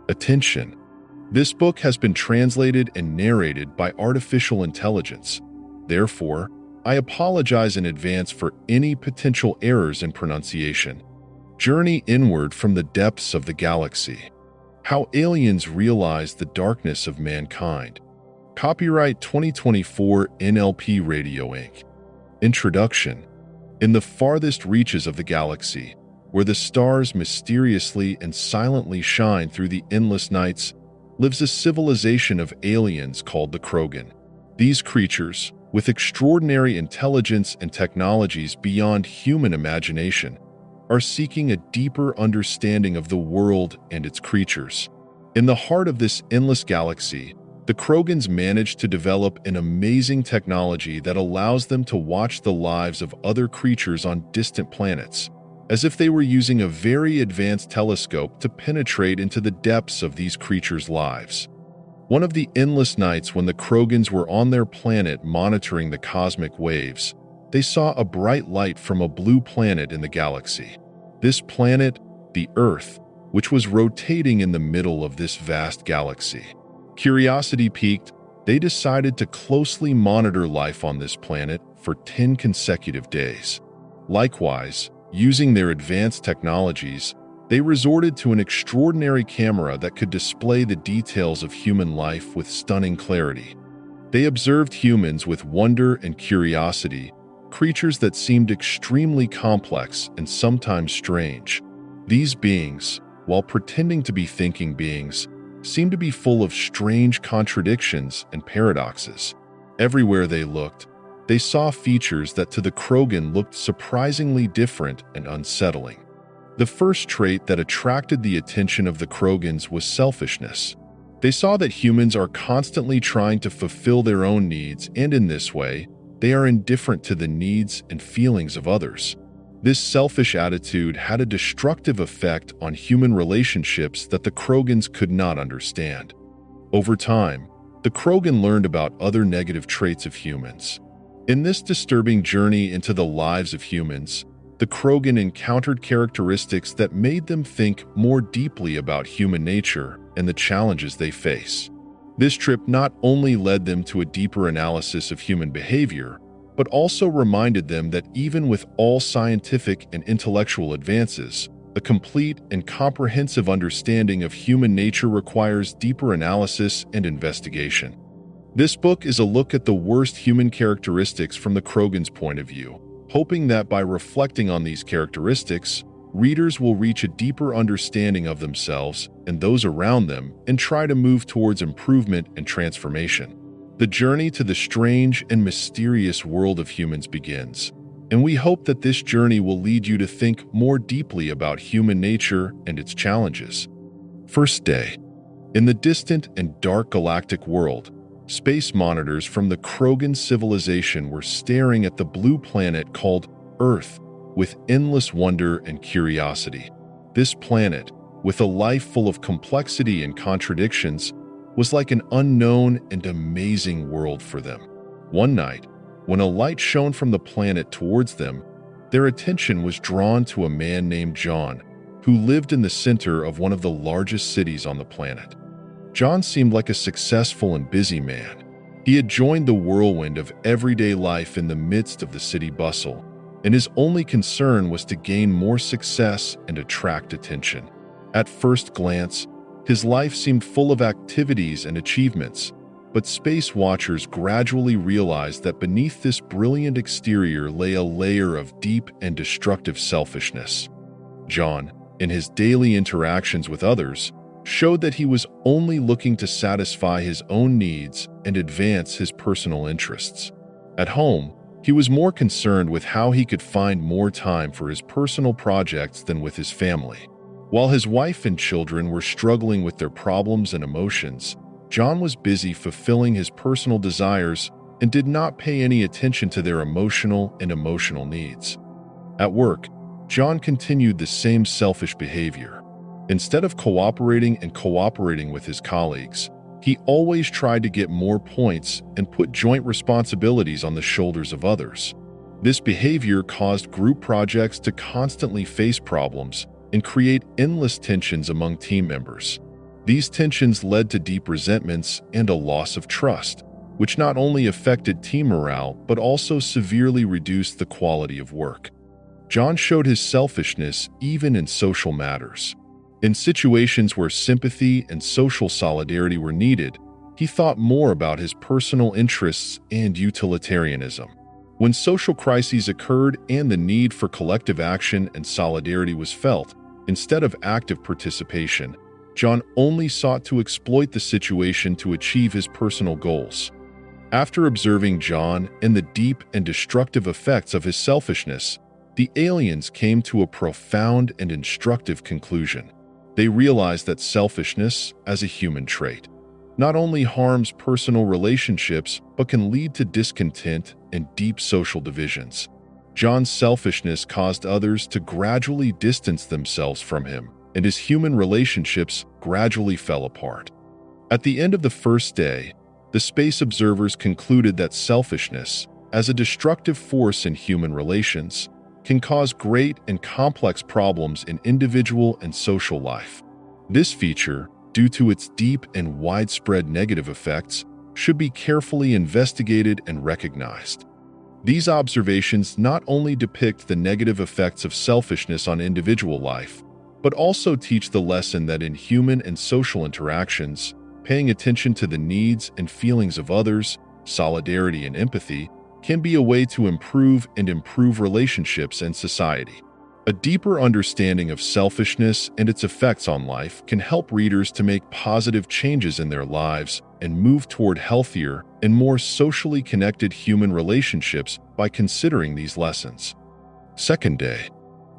Attention. This book has been translated and narrated by artificial intelligence. Therefore, I apologize in advance for any potential errors in pronunciation. Journey inward from the depths of the galaxy. How aliens realize the darkness of mankind. Copyright 2024 NLP Radio Inc. Introduction. In the farthest reaches of the galaxy, where the stars mysteriously and silently shine through the endless nights, lives a civilization of aliens called the Krogan. These creatures, with extraordinary intelligence and technologies beyond human imagination, are seeking a deeper understanding of the world and its creatures. In the heart of this endless galaxy, the Krogans manage to develop an amazing technology that allows them to watch the lives of other creatures on distant planets, as if they were using a very advanced telescope to penetrate into the depths of these creatures' lives. One of the endless nights when the Krogans were on their planet monitoring the cosmic waves, they saw a bright light from a blue planet in the galaxy. This planet, the Earth, which was rotating in the middle of this vast galaxy. Curiosity piqued, they decided to closely monitor life on this planet for 10 consecutive days. Likewise, using their advanced technologies, they resorted to an extraordinary camera that could display the details of human life with stunning clarity. They observed humans with wonder and curiosity, creatures that seemed extremely complex and sometimes strange. These beings, while pretending to be thinking beings, seemed to be full of strange contradictions and paradoxes. Everywhere they looked, they saw features that to the Krogan looked surprisingly different and unsettling. The first trait that attracted the attention of the Krogans was selfishness. They saw that humans are constantly trying to fulfill their own needs, and in this way, they are indifferent to the needs and feelings of others. This selfish attitude had a destructive effect on human relationships that the Krogans could not understand. Over time, the Krogan learned about other negative traits of humans. In this disturbing journey into the lives of humans, the Krogan encountered characteristics that made them think more deeply about human nature and the challenges they face. This trip not only led them to a deeper analysis of human behavior, but also reminded them that even with all scientific and intellectual advances, a complete and comprehensive understanding of human nature requires deeper analysis and investigation. This book is a look at the worst human characteristics from the Krogan's point of view, hoping that by reflecting on these characteristics, readers will reach a deeper understanding of themselves and those around them and try to move towards improvement and transformation. The journey to the strange and mysterious world of humans begins, and we hope that this journey will lead you to think more deeply about human nature and its challenges. First day. In the distant and dark galactic world, space monitors from the Krogan civilization were staring at the blue planet called Earth with endless wonder and curiosity. This planet, with a life full of complexity and contradictions, was like an unknown and amazing world for them. One night, when a light shone from the planet towards them, their attention was drawn to a man named John, who lived in the center of one of the largest cities on the planet. John seemed like a successful and busy man. He had joined the whirlwind of everyday life in the midst of the city bustle, and his only concern was to gain more success and attract attention. At first glance, his life seemed full of activities and achievements, but space watchers gradually realized that beneath this brilliant exterior lay a layer of deep and destructive selfishness. John, in his daily interactions with others, showed that he was only looking to satisfy his own needs and advance his personal interests. At home, he was more concerned with how he could find more time for his personal projects than with his family. While his wife and children were struggling with their problems and emotions, John was busy fulfilling his personal desires and did not pay any attention to their emotional needs. At work, John continued the same selfish behavior. Instead of cooperating with his colleagues, he always tried to get more points and put joint responsibilities on the shoulders of others. This behavior caused group projects to constantly face problems and create endless tensions among team members. These tensions led to deep resentments and a loss of trust, which not only affected team morale but also severely reduced the quality of work. John showed his selfishness even in social matters. In situations where sympathy and social solidarity were needed, he thought more about his personal interests and utilitarianism. When social crises occurred and the need for collective action and solidarity was felt, instead of active participation, John only sought to exploit the situation to achieve his personal goals. After observing John and the deep and destructive effects of his selfishness, the aliens came to a profound and instructive conclusion. They realized that selfishness, as a human trait, not only harms personal relationships but can lead to discontent and deep social divisions. John's selfishness caused others to gradually distance themselves from him, and his human relationships gradually fell apart. At the end of the first day, the space observers concluded that selfishness, as a destructive force in human relations, can cause great and complex problems in individual and social life. This feature, due to its deep and widespread negative effects, should be carefully investigated and recognized. These observations not only depict the negative effects of selfishness on individual life, but also teach the lesson that in human and social interactions, paying attention to the needs and feelings of others, solidarity and empathy, can be a way to improve relationships and society. A deeper understanding of selfishness and its effects on life can help readers to make positive changes in their lives and move toward healthier and more socially connected human relationships by considering these lessons. Second day.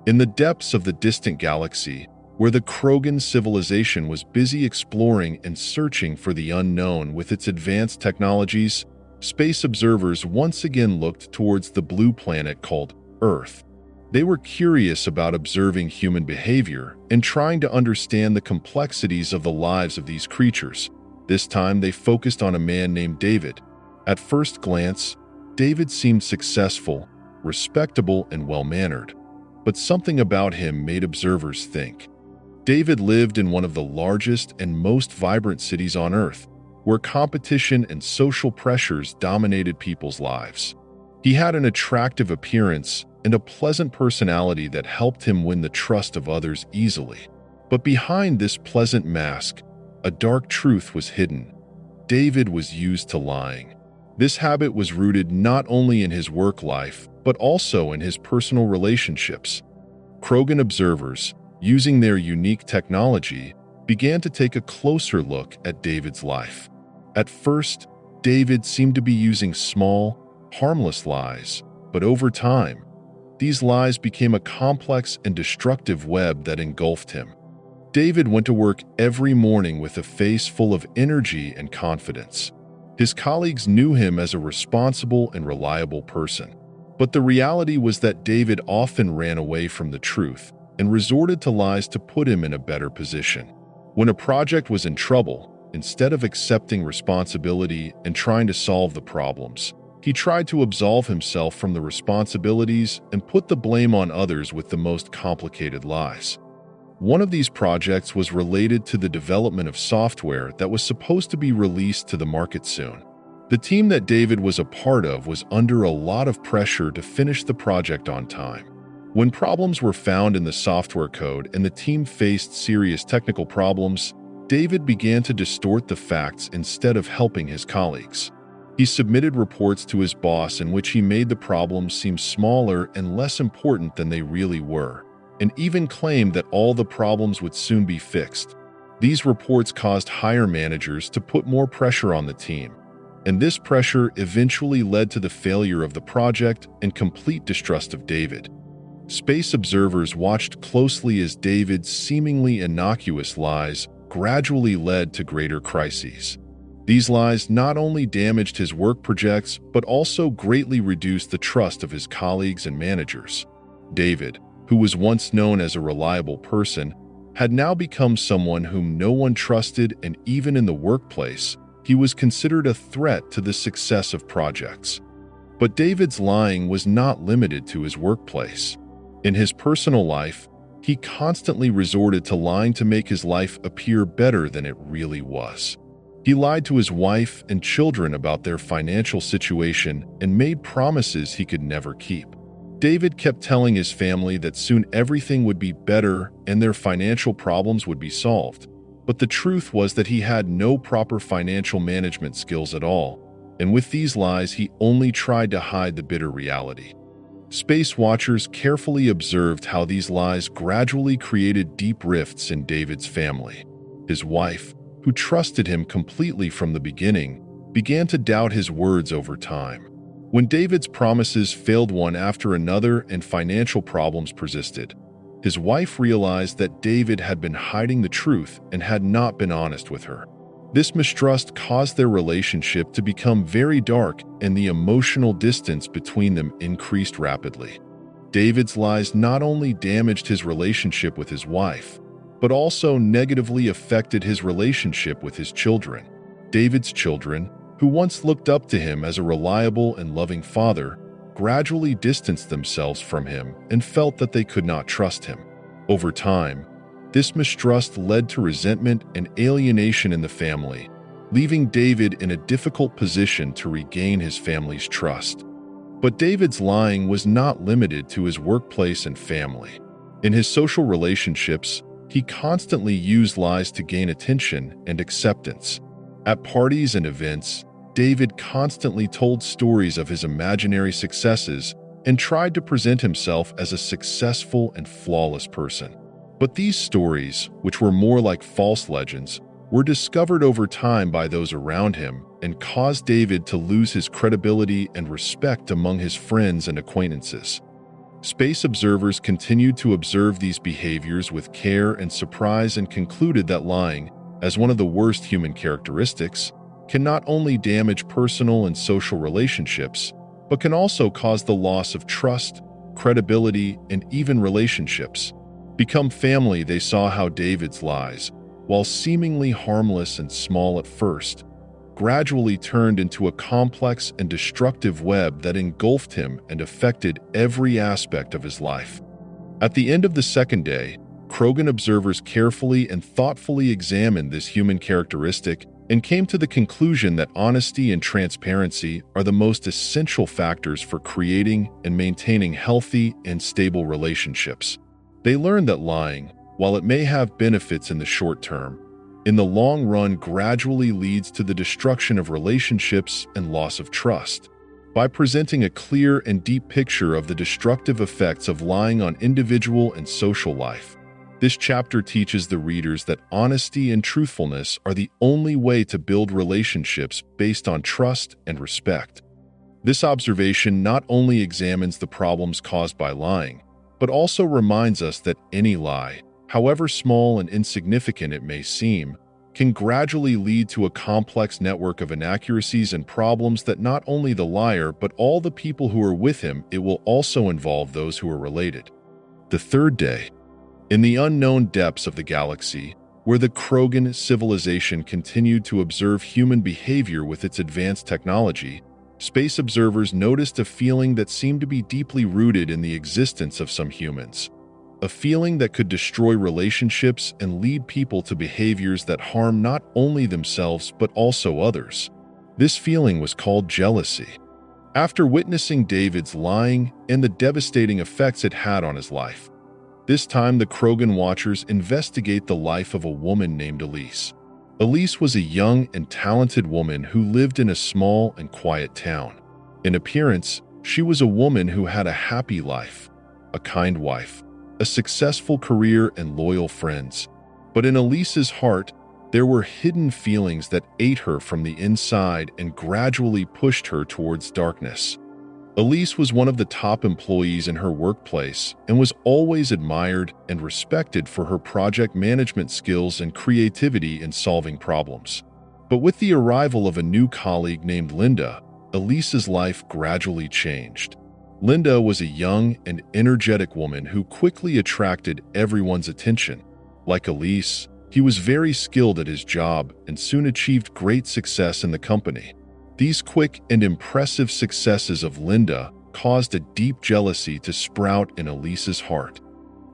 In the depths of the distant galaxy, where the Krogan civilization was busy exploring and searching for the unknown with its advanced technologies, space observers once again looked towards the blue planet called Earth. They were curious about observing human behavior and trying to understand the complexities of the lives of these creatures. This time they focused on a man named David. At first glance, David seemed successful, respectable, and well-mannered, but something about him made observers think. David lived in one of the largest and most vibrant cities on Earth, where competition and social pressures dominated people's lives. He had an attractive appearance and a pleasant personality that helped him win the trust of others easily. But behind this pleasant mask, a dark truth was hidden. David was used to lying. This habit was rooted not only in his work life, but also in his personal relationships. Krogan observers, using their unique technology, began to take a closer look at David's life. At first, David seemed to be using small, harmless lies, but over time, these lies became a complex and destructive web that engulfed him. David went to work every morning with a face full of energy and confidence. His colleagues knew him as a responsible and reliable person. But the reality was that David often ran away from the truth and resorted to lies to put him in a better position. When a project was in trouble, instead of accepting responsibility and trying to solve the problems, he tried to absolve himself from the responsibilities and put the blame on others with the most complicated lies. One of these projects was related to the development of software that was supposed to be released to the market soon. The team that David was a part of was under a lot of pressure to finish the project on time. When problems were found in the software code and the team faced serious technical problems, David began to distort the facts instead of helping his colleagues. He submitted reports to his boss in which he made the problems seem smaller and less important than they really were, and even claimed that all the problems would soon be fixed. These reports caused higher managers to put more pressure on the team, and this pressure eventually led to the failure of the project and complete distrust of David. Space observers watched closely as David's seemingly innocuous lies gradually led to greater crises. These lies not only damaged his work projects, but also greatly reduced the trust of his colleagues and managers. David, who was once known as a reliable person, had now become someone whom no one trusted, and even in the workplace, he was considered a threat to the success of projects. But David's lying was not limited to his workplace. In his personal life, He constantly resorted to lying to make his life appear better than it really was. He lied to his wife and children about their financial situation and made promises he could never keep. David kept telling his family that soon everything would be better and their financial problems would be solved. But the truth was that he had no proper financial management skills at all, and with these lies he only tried to hide the bitter reality. Space watchers carefully observed how these lies gradually created deep rifts in David's family. His wife, who trusted him completely from the beginning, began to doubt his words over time. When David's promises failed one after another and financial problems persisted, his wife realized that David had been hiding the truth and had not been honest with her. This mistrust caused their relationship to become very dark, and the emotional distance between them increased rapidly. David's lies not only damaged his relationship with his wife, but also negatively affected his relationship with his children. David's children, who once looked up to him as a reliable and loving father, gradually distanced themselves from him and felt that they could not trust him. Over time, this mistrust led to resentment and alienation in the family, leaving David in a difficult position to regain his family's trust. But David's lying was not limited to his workplace and family. In his social relationships, he constantly used lies to gain attention and acceptance. At parties and events, David constantly told stories of his imaginary successes and tried to present himself as a successful and flawless person. But these stories, which were more like false legends, were discovered over time by those around him and caused David to lose his credibility and respect among his friends and acquaintances. Space observers continued to observe these behaviors with care and surprise and concluded that lying, as one of the worst human characteristics, can not only damage personal and social relationships, but can also cause the loss of trust, credibility, and even relationships. Become family, they saw how David's lies, while seemingly harmless and small at first, gradually turned into a complex and destructive web that engulfed him and affected every aspect of his life. At the end of the second day, Krogan observers carefully and thoughtfully examined this human characteristic and came to the conclusion that honesty and transparency are the most essential factors for creating and maintaining healthy and stable relationships. They learned that lying, while it may have benefits in the short term, in the long run gradually leads to the destruction of relationships and loss of trust. By presenting a clear and deep picture of the destructive effects of lying on individual and social life, this chapter teaches the readers that honesty and truthfulness are the only way to build relationships based on trust and respect. This observation not only examines the problems caused by lying, but also reminds us that any lie, however small and insignificant it may seem, can gradually lead to a complex network of inaccuracies and problems that not only the liar but all the people who are with him. It will also involve those who are related. The third day. In the unknown depths of the galaxy, where the Krogan civilization continued to observe human behavior with its advanced technology, space observers noticed a feeling that seemed to be deeply rooted in the existence of some humans. A feeling that could destroy relationships and lead people to behaviors that harm not only themselves but also others. This feeling was called jealousy. After witnessing David's lying and the devastating effects it had on his life, this time the Krogan watchers investigate the life of a woman named Elise. Elise was a young and talented woman who lived in a small and quiet town. In appearance, she was a woman who had a happy life, a kind wife, a successful career, and loyal friends. But in Elise's heart, there were hidden feelings that ate her from the inside and gradually pushed her towards darkness. Elise was one of the top employees in her workplace and was always admired and respected for her project management skills and creativity in solving problems. But with the arrival of a new colleague named Linda, Elise's life gradually changed. Linda was a young and energetic woman who quickly attracted everyone's attention. Like Elise, he was very skilled at his job and soon achieved great success in the company. These quick and impressive successes of Linda caused a deep jealousy to sprout in Elise's heart.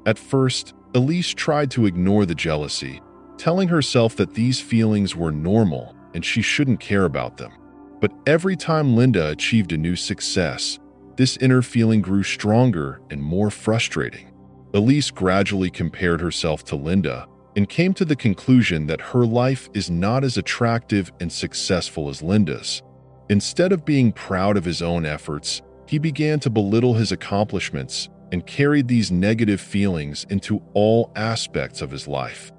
At first, Elise tried to ignore the jealousy, telling herself that these feelings were normal and she shouldn't care about them. But every time Linda achieved a new success, this inner feeling grew stronger and more frustrating. Elise gradually compared herself to Linda and came to the conclusion that her life is not as attractive and successful as Linda's. Instead of being proud of his own efforts, he began to belittle his accomplishments and carried these negative feelings into all aspects of his life.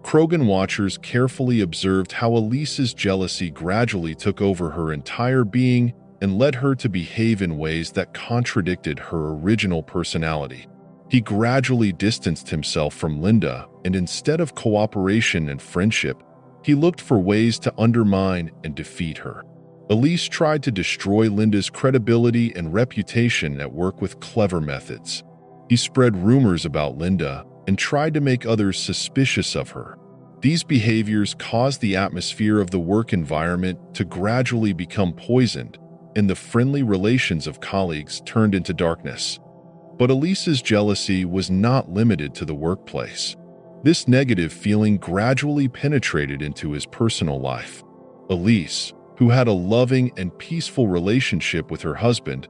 Krogan watchers carefully observed how Elise's jealousy gradually took over her entire being and led her to behave in ways that contradicted her original personality. He gradually distanced himself from Linda, and instead of cooperation and friendship, he looked for ways to undermine and defeat her. Elise tried to destroy Linda's credibility and reputation at work with clever methods. He spread rumors about Linda and tried to make others suspicious of her. These behaviors caused the atmosphere of the work environment to gradually become poisoned, and the friendly relations of colleagues turned into darkness. But Elise's jealousy was not limited to the workplace. This negative feeling gradually penetrated into his personal life. Elise, who had a loving and peaceful relationship with her husband,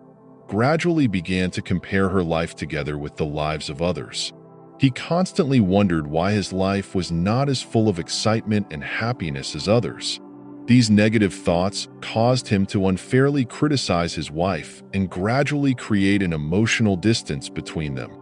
gradually began to compare her life together with the lives of others. He constantly wondered why his life was not as full of excitement and happiness as others. These negative thoughts caused him to unfairly criticize his wife and gradually create an emotional distance between them.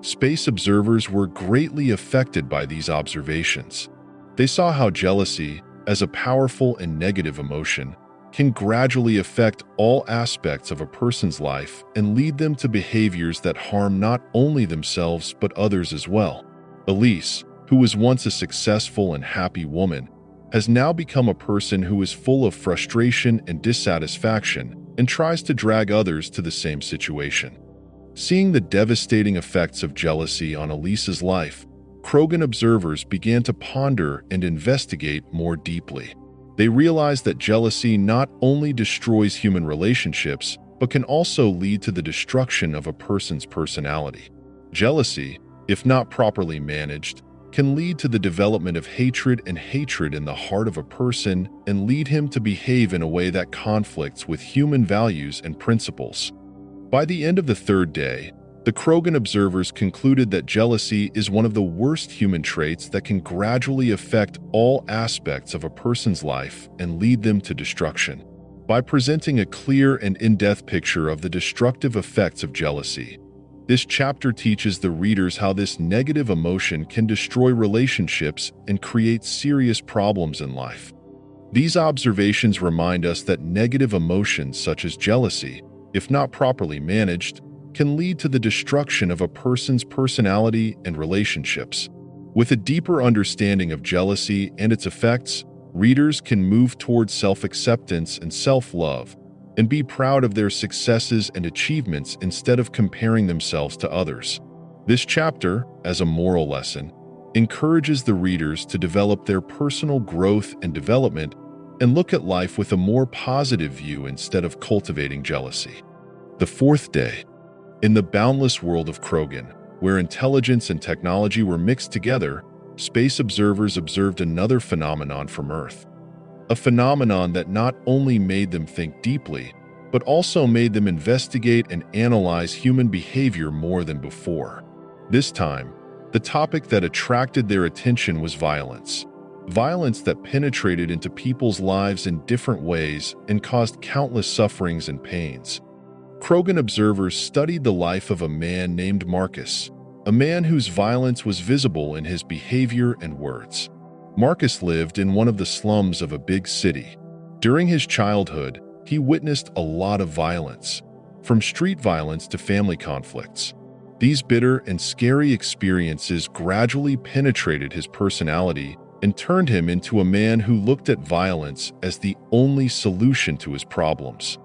Space observers were greatly affected by these observations. They saw how jealousy, as a powerful and negative emotion, can gradually affect all aspects of a person's life and lead them to behaviors that harm not only themselves but others as well. Elise, who was once a successful and happy woman, has now become a person who is full of frustration and dissatisfaction and tries to drag others to the same situation. Seeing the devastating effects of jealousy on Elise's life, Krogan observers began to ponder and investigate more deeply. They realized that jealousy not only destroys human relationships, but can also lead to the destruction of a person's personality. Jealousy, if not properly managed, can lead to the development of hatred in the heart of a person and lead him to behave in a way that conflicts with human values and principles. By the end of the third day, the Krogan observers concluded that jealousy is one of the worst human traits that can gradually affect all aspects of a person's life and lead them to destruction. By presenting a clear and in-depth picture of the destructive effects of jealousy, this chapter teaches the readers how this negative emotion can destroy relationships and create serious problems in life. These observations remind us that negative emotions such as jealousy, if not properly managed, can lead to the destruction of a person's personality and relationships. With a deeper understanding of jealousy and its effects, readers can move towards self-acceptance and self-love and be proud of their successes and achievements instead of comparing themselves to others. This chapter, as a moral lesson, encourages the readers to develop their personal growth and development and look at life with a more positive view instead of cultivating jealousy. The fourth day. In the boundless world of Krogan, where intelligence and technology were mixed together, space observers observed another phenomenon from Earth. A phenomenon that not only made them think deeply, but also made them investigate and analyze human behavior more than before. This time, the topic that attracted their attention was violence. Violence that penetrated into people's lives in different ways and caused countless sufferings and pains. Krogan observers studied the life of a man named Marcus, a man whose violence was visible in his behavior and words. Marcus lived in one of the slums of a big city. During his childhood, he witnessed a lot of violence, from street violence to family conflicts. These bitter and scary experiences gradually penetrated his personality and turned him into a man who looked at violence as the only solution to his problems.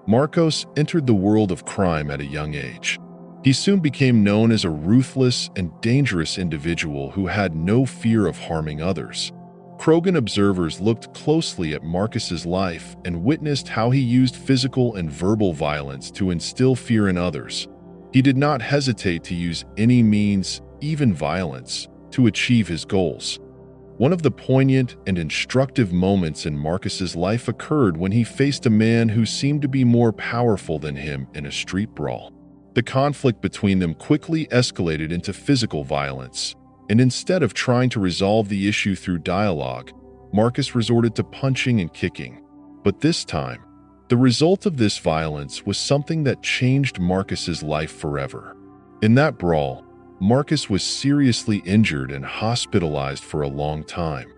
Marcos entered the world of crime at a young age. He soon became known as a ruthless and dangerous individual who had no fear of harming others. Krogan observers looked closely at Marcus's life and witnessed how he used physical and verbal violence to instill fear in others. He did not hesitate to use any means, even violence, to achieve his goals. One of the poignant and instructive moments in Marcus's life occurred when he faced a man who seemed to be more powerful than him in a street brawl. The conflict between them quickly escalated into physical violence, and instead of trying to resolve the issue through dialogue, Marcus resorted to punching and kicking. But this time, the result of this violence was something that changed Marcus's life forever. In that brawl, Marcus was seriously injured and hospitalized for a long time.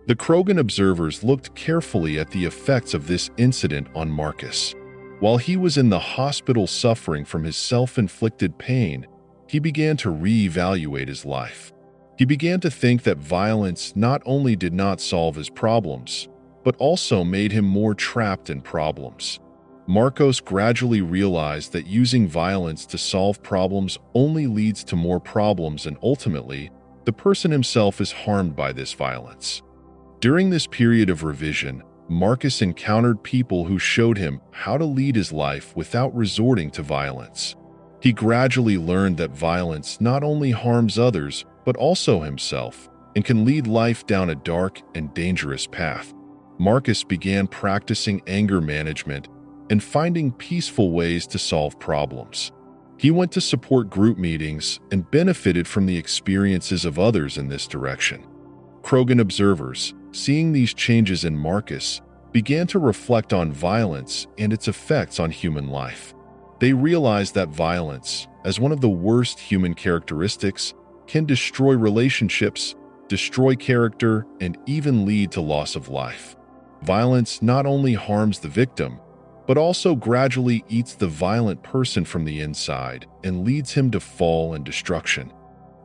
The Krogan observers looked carefully at the effects of this incident on Marcus. While he was in the hospital suffering from his self-inflicted pain, he began to reevaluate his life. He began to think that violence not only did not solve his problems, but also made him more trapped in problems. Marcos gradually realized that using violence to solve problems only leads to more problems, and ultimately, the person himself is harmed by this violence. During this period of revision, Marcus encountered people who showed him how to lead his life without resorting to violence. He gradually learned that violence not only harms others, but also himself, and can lead life down a dark and dangerous path. Marcus began practicing anger management and finding peaceful ways to solve problems. He went to support group meetings and benefited from the experiences of others in this direction. Krogan observers, seeing these changes in Marcus, began to reflect on violence and its effects on human life. They realized that violence, as one of the worst human characteristics, can destroy relationships, destroy character, and even lead to loss of life. Violence not only harms the victim, but also gradually eats the violent person from the inside and leads him to fall and destruction.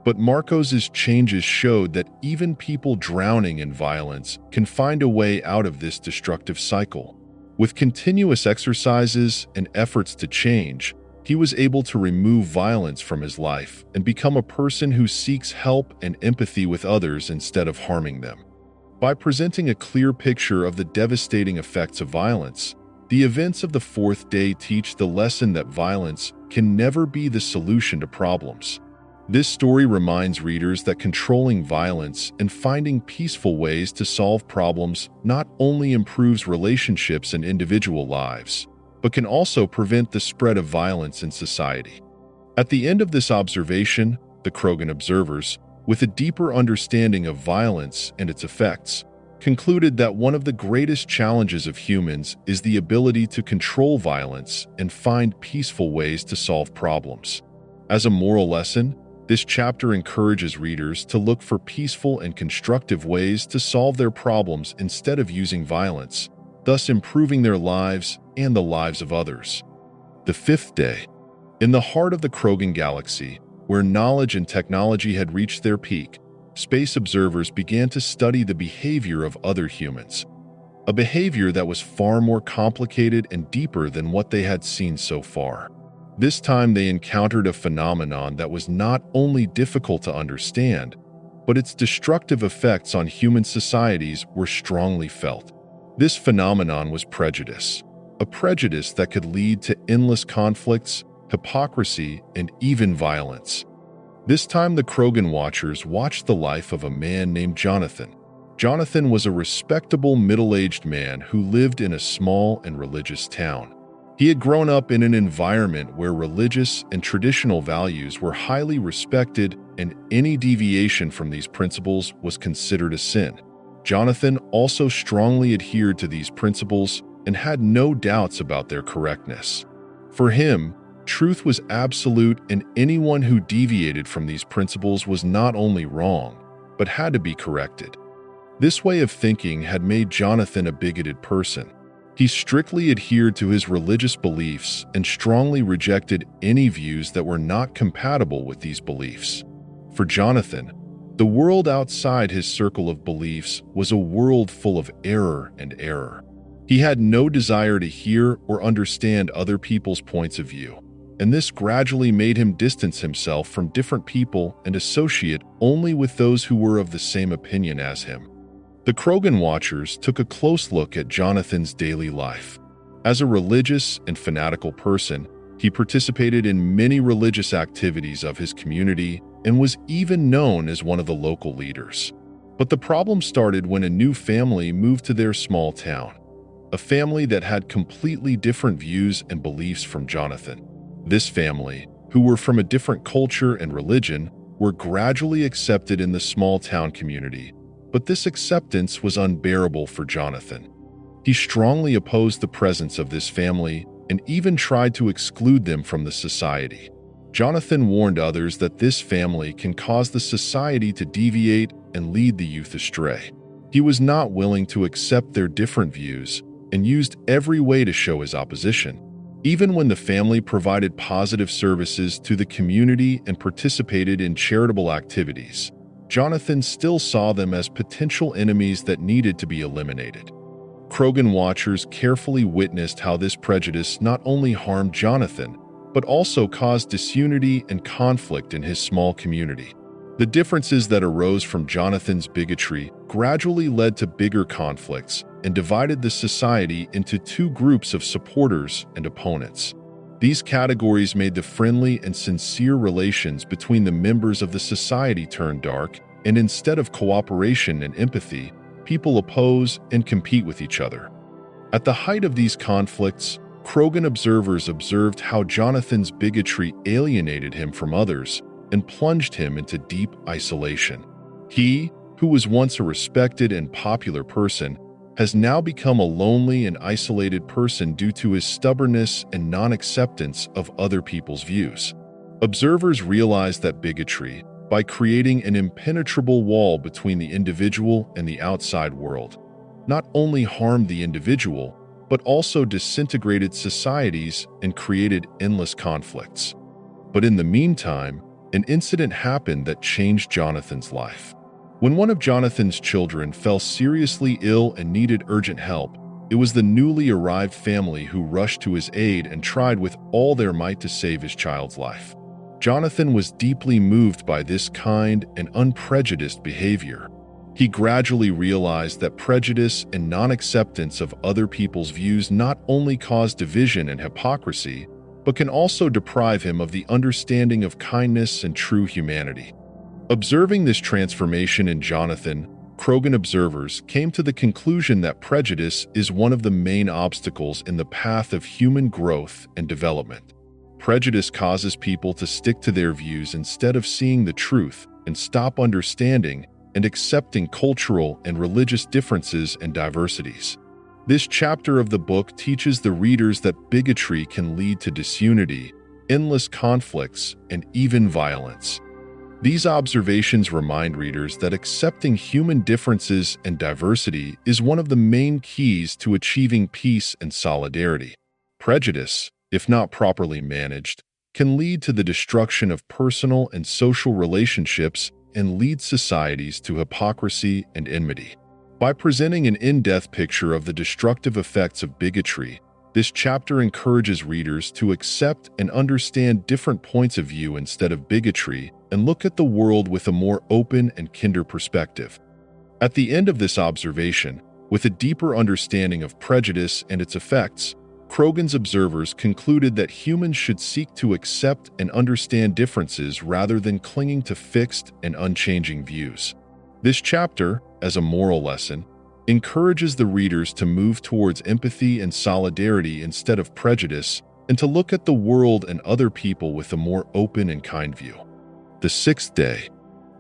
But Marcos's changes showed that even people drowning in violence can find a way out of this destructive cycle. With continuous exercises and efforts to change, he was able to remove violence from his life and become a person who seeks help and empathy with others instead of harming them. By presenting a clear picture of the devastating effects of violence, the events of the fourth day teach the lesson that violence can never be the solution to problems. This story reminds readers that controlling violence and finding peaceful ways to solve problems not only improves relationships and individual lives, but can also prevent the spread of violence in society. At the end of this observation, the Krogan observers, with a deeper understanding of violence and its effects, concluded that one of the greatest challenges of humans is the ability to control violence and find peaceful ways to solve problems. As a moral lesson, this chapter encourages readers to look for peaceful and constructive ways to solve their problems instead of using violence, thus improving their lives and the lives of others. The fifth day. In the heart of the Krogan galaxy, where knowledge and technology had reached their peak, space observers began to study the behavior of other humans, a behavior that was far more complicated and deeper than what they had seen so far. This time they encountered a phenomenon that was not only difficult to understand, but its destructive effects on human societies were strongly felt. This phenomenon was prejudice, a prejudice that could lead to endless conflicts, hypocrisy, and even violence. This time the Krogan watchers watched the life of a man named Jonathan. Jonathan was a respectable middle-aged man who lived in a small and religious town. He had grown up in an environment where religious and traditional values were highly respected, and any deviation from these principles was considered a sin. Jonathan also strongly adhered to these principles and had no doubts about their correctness. For him, truth was absolute, and anyone who deviated from these principles was not only wrong, but had to be corrected. This way of thinking had made Jonathan a bigoted person. He strictly adhered to his religious beliefs and strongly rejected any views that were not compatible with these beliefs. For Jonathan, the world outside his circle of beliefs was a world full of error and error. He had no desire to hear or understand other people's points of view, and this gradually made him distance himself from different people and associate only with those who were of the same opinion as him. The Krogan watchers took a close look at Jonathan's daily life. As a religious and fanatical person, he participated in many religious activities of his community and was even known as one of the local leaders. But the problem started when a new family moved to their small town, a family that had completely different views and beliefs from Jonathan. This family, who were from a different culture and religion, were gradually accepted in the small town community, but this acceptance was unbearable for Jonathan. He strongly opposed the presence of this family and even tried to exclude them from the society. Jonathan warned others that this family can cause the society to deviate and lead the youth astray. He was not willing to accept their different views and used every way to show his opposition. Even when the family provided positive services to the community and participated in charitable activities, Jonathan still saw them as potential enemies that needed to be eliminated. Krogan watchers carefully witnessed how this prejudice not only harmed Jonathan, but also caused disunity and conflict in his small community. The differences that arose from Jonathan's bigotry gradually led to bigger conflicts and divided the society into two groups of supporters and opponents. These categories made the friendly and sincere relations between the members of the society turn dark, and instead of cooperation and empathy, people oppose and compete with each other. At the height of these conflicts, Krogan observers observed how Jonathan's bigotry alienated him from others and plunged him into deep isolation. He, who was once a respected and popular person, has now become a lonely and isolated person due to his stubbornness and non-acceptance of other people's views. Observers realized that bigotry, by creating an impenetrable wall between the individual and the outside world, not only harmed the individual, but also disintegrated societies and created endless conflicts. But in the meantime, an incident happened that changed Jonathan's life. When one of Jonathan's children fell seriously ill and needed urgent help, it was the newly arrived family who rushed to his aid and tried with all their might to save his child's life. Jonathan was deeply moved by this kind and unprejudiced behavior. He gradually realized that prejudice and non-acceptance of other people's views not only cause division and hypocrisy, but can also deprive him of the understanding of kindness and true humanity. Observing this transformation in Jonathan, Krogan observers came to the conclusion that prejudice is one of the main obstacles in the path of human growth and development. Prejudice causes people to stick to their views instead of seeing the truth and stop understanding and accepting cultural and religious differences and diversities. This chapter of the book teaches the readers that bigotry can lead to disunity, endless conflicts, and even violence. These observations remind readers that accepting human differences and diversity is one of the main keys to achieving peace and solidarity. Prejudice, if not properly managed, can lead to the destruction of personal and social relationships and lead societies to hypocrisy and enmity. By presenting an in-depth picture of the destructive effects of bigotry, this chapter encourages readers to accept and understand different points of view instead of bigotry and look at the world with a more open and kinder perspective. At the end of this observation, with a deeper understanding of prejudice and its effects, Krogan's observers concluded that humans should seek to accept and understand differences rather than clinging to fixed and unchanging views. This chapter, as a moral lesson, encourages the readers to move towards empathy and solidarity instead of prejudice and to look at the world and other people with a more open and kind view. The sixth day.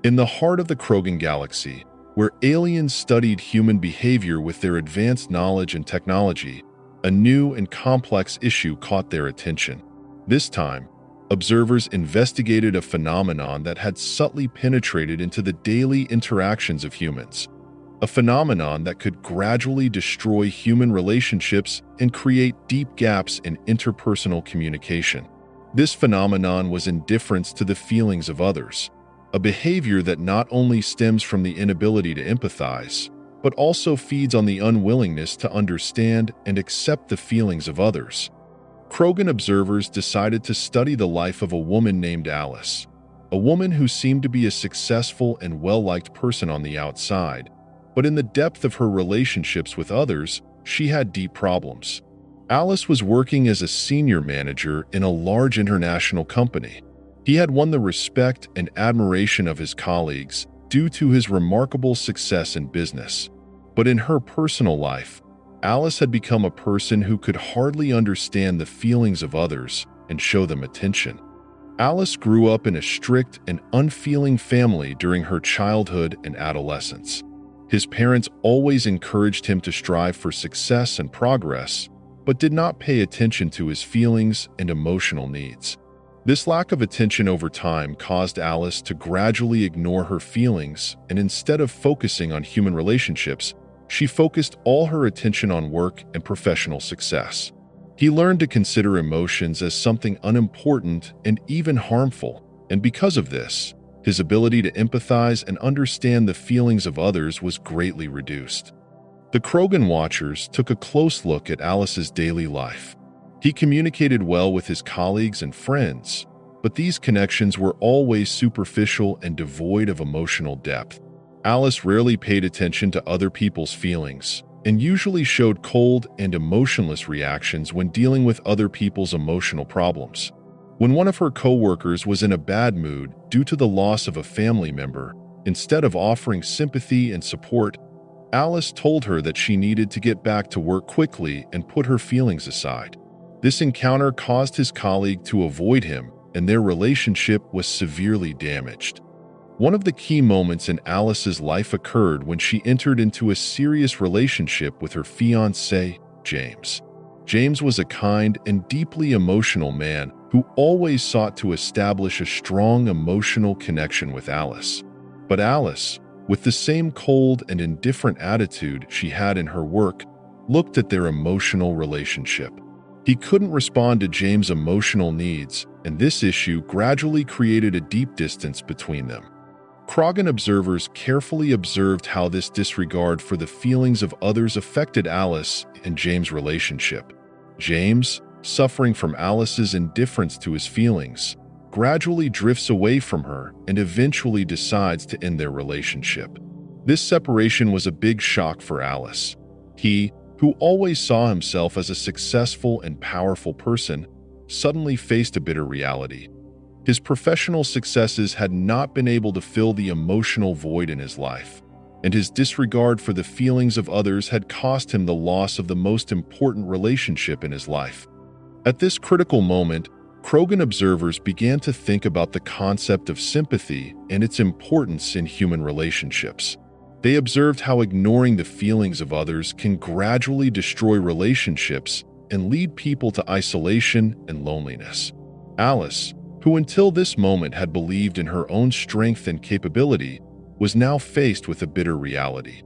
In the heart of the Krogan galaxy, where aliens studied human behavior with their advanced knowledge and technology, a new and complex issue caught their attention. This time, observers investigated a phenomenon that had subtly penetrated into the daily interactions of humans, a phenomenon that could gradually destroy human relationships and create deep gaps in interpersonal communication. This phenomenon was indifference to the feelings of others, a behavior that not only stems from the inability to empathize, but also feeds on the unwillingness to understand and accept the feelings of others. Krogan observers decided to study the life of a woman named Alice, a woman who seemed to be a successful and well-liked person on the outside, but in the depth of her relationships with others, she had deep problems. Alice was working as a senior manager in a large international company, He had won the respect and admiration of his colleagues due to his remarkable success in business. But in her personal life, Alice had become a person who could hardly understand the feelings of others and show them attention. Alice grew up in a strict and unfeeling family during her childhood and adolescence. His parents always encouraged him to strive for success and progress, but did not pay attention to his feelings and emotional needs. This lack of attention over time caused Alice to gradually ignore her feelings, and instead of focusing on human relationships, she focused all her attention on work and professional success. He learned to consider emotions as something unimportant and even harmful, and because of this, his ability to empathize and understand the feelings of others was greatly reduced. The Krogan Watchers took a close look at Alice's daily life. He communicated well with his colleagues and friends, but these connections were always superficial and devoid of emotional depth. Alice rarely paid attention to other people's feelings and usually showed cold and emotionless reactions when dealing with other people's emotional problems. When one of her co-workers was in a bad mood due to the loss of a family member, instead of offering sympathy and support, Alice told her that she needed to get back to work quickly and put her feelings aside. This encounter caused his colleague to avoid him, and their relationship was severely damaged. One of the key moments in Alice's life occurred when she entered into a serious relationship with her fiancé, James. James was a kind and deeply emotional man who always sought to establish a strong emotional connection with Alice. But Alice, with the same cold and indifferent attitude she had in her work, looked at their emotional relationship. He couldn't respond to James' emotional needs, and this issue gradually created a deep distance between them. Krogan observers carefully observed how this disregard for the feelings of others affected Alice and James' relationship. James, suffering from Alice's indifference to his feelings, gradually drifts away from her and eventually decides to end their relationship. This separation was a big shock for Alice. He, who always saw himself as a successful and powerful person, suddenly faced a bitter reality. His professional successes had not been able to fill the emotional void in his life, and his disregard for the feelings of others had cost him the loss of the most important relationship in his life. At this critical moment, Krogan observers began to think about the concept of sympathy and its importance in human relationships. They observed how ignoring the feelings of others can gradually destroy relationships and lead people to isolation and loneliness. Alice, who until this moment had believed in her own strength and capability, was now faced with a bitter reality.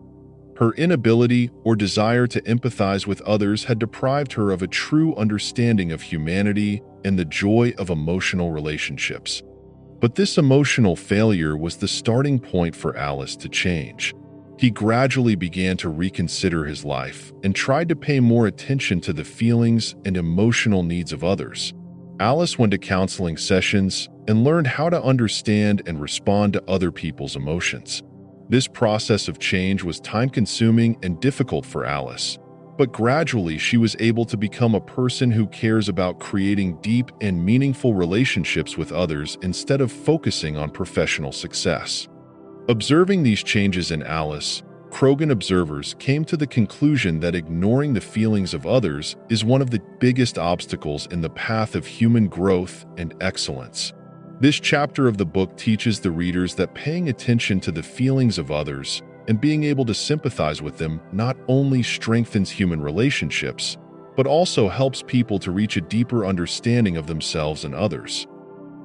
Her inability or desire to empathize with others had deprived her of a true understanding of humanity and the joy of emotional relationships. But this emotional failure was the starting point for Alice to change. He gradually began to reconsider his life and tried to pay more attention to the feelings and emotional needs of others. Alice went to counseling sessions and learned how to understand and respond to other people's emotions. This process of change was time-consuming and difficult for Alice, but gradually she was able to become a person who cares about creating deep and meaningful relationships with others instead of focusing on professional success. Observing these changes in Alice, Krogan observers came to the conclusion that ignoring the feelings of others is one of the biggest obstacles in the path of human growth and excellence. This chapter of the book teaches the readers that paying attention to the feelings of others and being able to sympathize with them not only strengthens human relationships, but also helps people to reach a deeper understanding of themselves and others.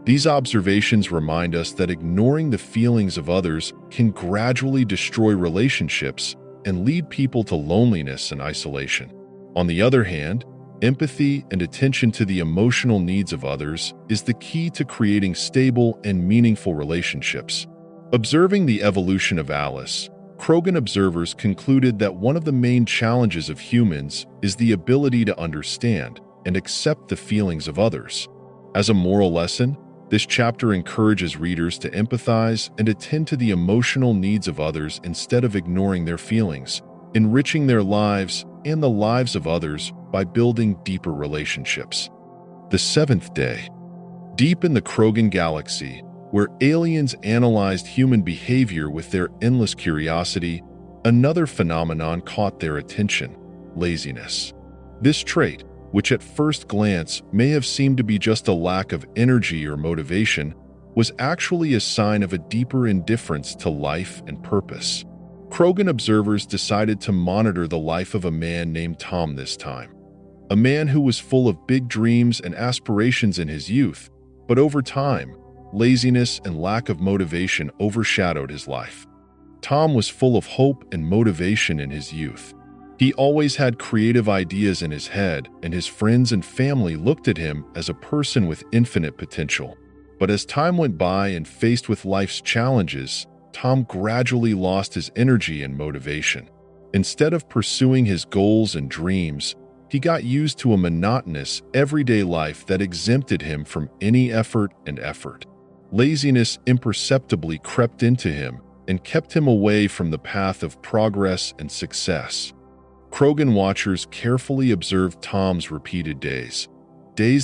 These observations remind us that ignoring the feelings of others can gradually destroy relationships and lead people to loneliness and isolation. On the other hand, empathy and attention to the emotional needs of others is the key to creating stable and meaningful relationships. Observing the evolution of Alice, Krogan observers concluded that one of the main challenges of humans is the ability to understand and accept the feelings of others. As a moral lesson, this chapter encourages readers to empathize and attend to the emotional needs of others instead of ignoring their feelings, enriching their lives and the lives of others by building deeper relationships. The seventh day. Deep in the Krogan galaxy, where aliens analyzed human behavior with their endless curiosity, another phenomenon caught their attention: laziness. This trait, which at first glance may have seemed to be just a lack of energy or motivation, was actually a sign of a deeper indifference to life and purpose. Krogan observers decided to monitor the life of a man named Tom this time. A man who was full of big dreams and aspirations in his youth, but over time, laziness and lack of motivation overshadowed his life. Tom was full of hope and motivation in his youth. He always had creative ideas in his head, and his friends and family looked at him as a person with infinite potential. But as time went by and faced with life's challenges, Tom gradually lost his energy and motivation. Instead of pursuing his goals and dreams, he got used to a monotonous, everyday life that exempted him from any effort. Laziness imperceptibly crept into him and kept him away from the path of progress and success. Krogan watchers carefully observed Tom's repeated days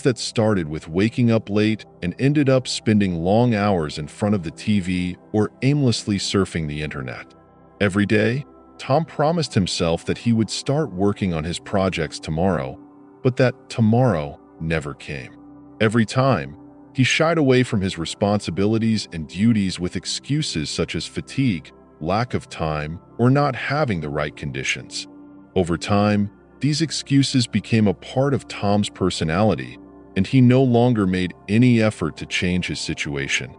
that started with waking up late and ended up spending long hours in front of the TV or aimlessly surfing the internet. Every day, Tom promised himself that he would start working on his projects tomorrow, but that tomorrow never came. Every time, he shied away from his responsibilities and duties with excuses such as fatigue, lack of time, or not having the right conditions. Over time, these excuses became a part of Tom's personality, and he no longer made any effort to change his situation.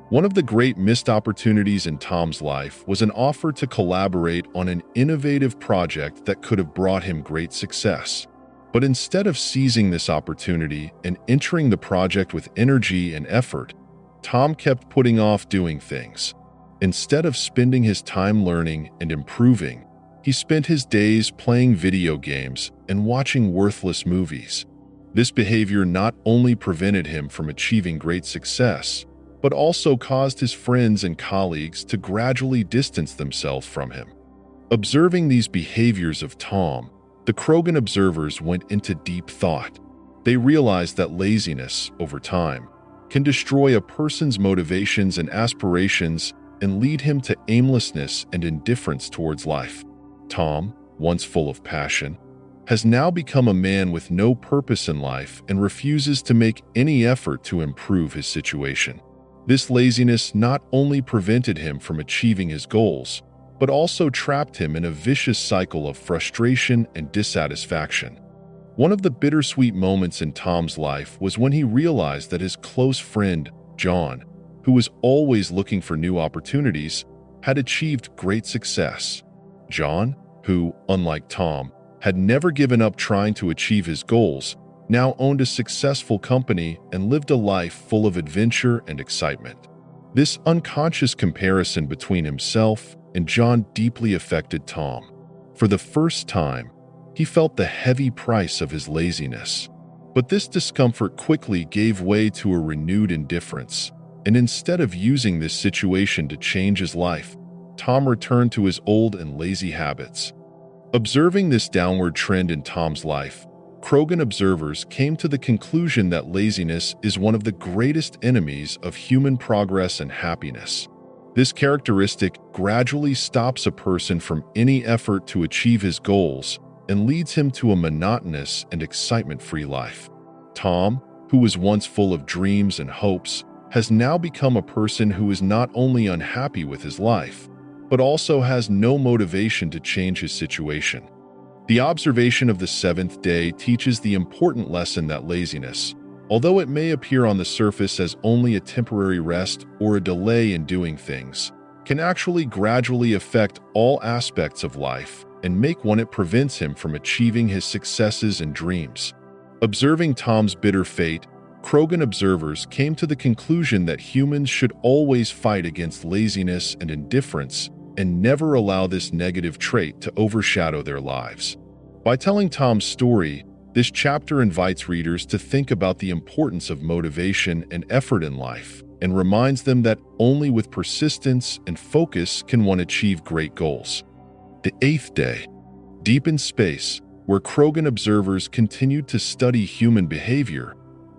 One of the great missed opportunities in Tom's life was an offer to collaborate on an innovative project that could have brought him great success. But instead of seizing this opportunity and entering the project with energy and effort, Tom kept putting off doing things. Instead of spending his time learning and improving, he spent his days playing video games and watching worthless movies. This behavior not only prevented him from achieving great success, but also caused his friends and colleagues to gradually distance themselves from him. Observing these behaviors of Tom, the Krogan observers went into deep thought. They realized that laziness, over time, can destroy a person's motivations and aspirations and lead him to aimlessness and indifference towards life. Tom, once full of passion, has now become a man with no purpose in life and refuses to make any effort to improve his situation. This laziness not only prevented him from achieving his goals, but also trapped him in a vicious cycle of frustration and dissatisfaction. One of the bittersweet moments in Tom's life was when he realized that his close friend, John, who was always looking for new opportunities, had achieved great success. John, who, unlike Tom, had never given up trying to achieve his goals, now owned a successful company and lived a life full of adventure and excitement. This unconscious comparison between himself and John deeply affected Tom. For the first time, he felt the heavy price of his laziness. But this discomfort quickly gave way to a renewed indifference, and instead of using this situation to change his life, Tom returned to his old and lazy habits. Observing this downward trend in Tom's life, Krogan observers came to the conclusion that laziness is one of the greatest enemies of human progress and happiness. This characteristic gradually stops a person from any effort to achieve his goals and leads him to a monotonous and excitement-free life. Tom, who was once full of dreams and hopes, has now become a person who is not only unhappy with his life, but also has no motivation to change his situation. The observation of the seventh day teaches the important lesson that laziness, although it may appear on the surface as only a temporary rest or a delay in doing things, can actually gradually affect all aspects of life and make one it prevents him from achieving his successes and dreams. Observing Tom's bitter fate, Krogan observers came to the conclusion that humans should always fight against laziness and indifference and never allow this negative trait to overshadow their lives. By telling Tom's story, this chapter invites readers to think about the importance of motivation and effort in life and reminds them that only with persistence and focus can one achieve great goals. The eighth day. Deep in space, where Krogan observers continued to study human behavior,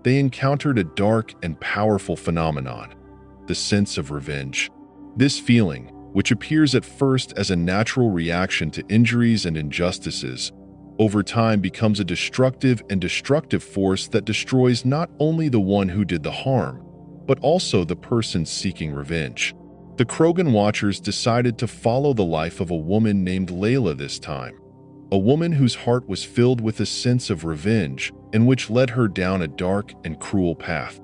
they encountered a dark and powerful phenomenon, the sense of revenge. This feeling, which appears at first as a natural reaction to injuries and injustices, over time becomes a destructive force that destroys not only the one who did the harm, but also the person seeking revenge. The Krogan Watchers decided to follow the life of a woman named Layla this time, a woman whose heart was filled with a sense of revenge and which led her down a dark and cruel path.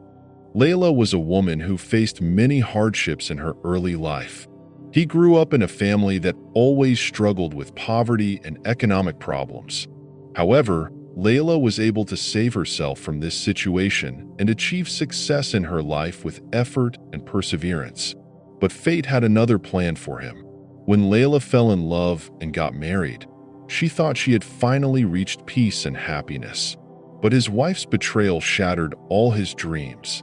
Layla was a woman who faced many hardships in her early life. He grew up in a family that always struggled with poverty and economic problems. However, Layla was able to save herself from this situation and achieve success in her life with effort and perseverance. But fate had another plan for him. When Layla fell in love and got married, she thought she had finally reached peace and happiness. But his wife's betrayal shattered all his dreams.